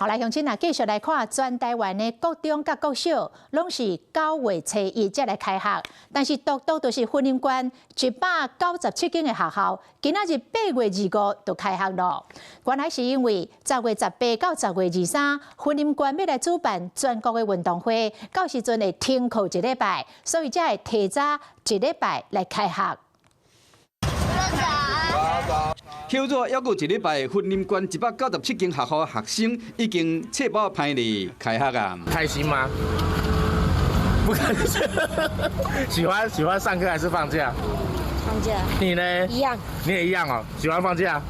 好，来，乡亲啊，继续来看全台湾的国中甲国小，拢是9月初1才来开学，但是独独就是云林县197间的学校，今仔日8月25就开学咯。原来是因为10月18到10月23，云林县要来主办全国的运动会，到时阵会停课1礼拜，所以才会提早1礼拜来开学。 休热还有1礼拜，云林县197间学校的学生已经册包排列开学啊！开心吗？不开心。喜欢上课还是放假？放假。你呢？一样。你也一样哦，喜欢放假。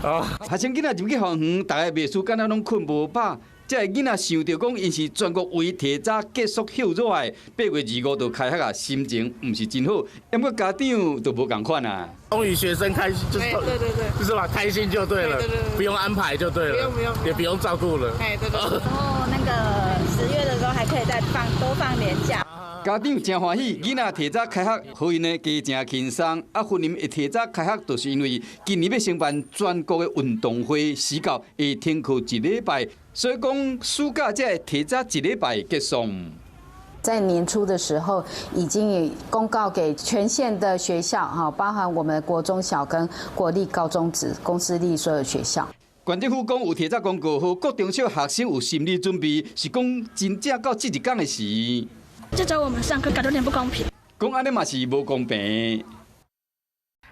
哦。学生囡仔入去校园，大家袂输敢若拢困无饱。 这个囡仔想到讲，因是全国唯提早结束休热的8月25就开学啊，心情唔是真好。不过家长就无共款啊。终于学生开心，就是对，就是吧，开心就对了，对，不用安排就对了，不用，也不用照顾了。哎，对。然后那个10月的时候还可以再多放年假。 家长真欢喜，囡仔提早开学，好因呢家真轻松。啊，云林会提早开学，就是因为今年要承办全国的运动会，时到会停课1礼拜，所以讲暑假才会提早1礼拜结束。 在年初的时候，已经也公告给全县的学校，哈，包含我们国中小跟国立高中职、公私立所有学校。县政府讲有提早公告，好各中小学生有心理准备，是讲真正到这一天的时。 就找我们上课，感觉有点不公平。讲安尼嘛是无公平。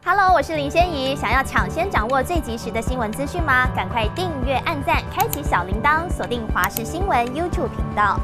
Hello， 我是林仙怡。想要抢先掌握最及时的新闻资讯吗？赶快订阅、按赞、开启小铃铛，锁定华视新闻 YouTube 频道。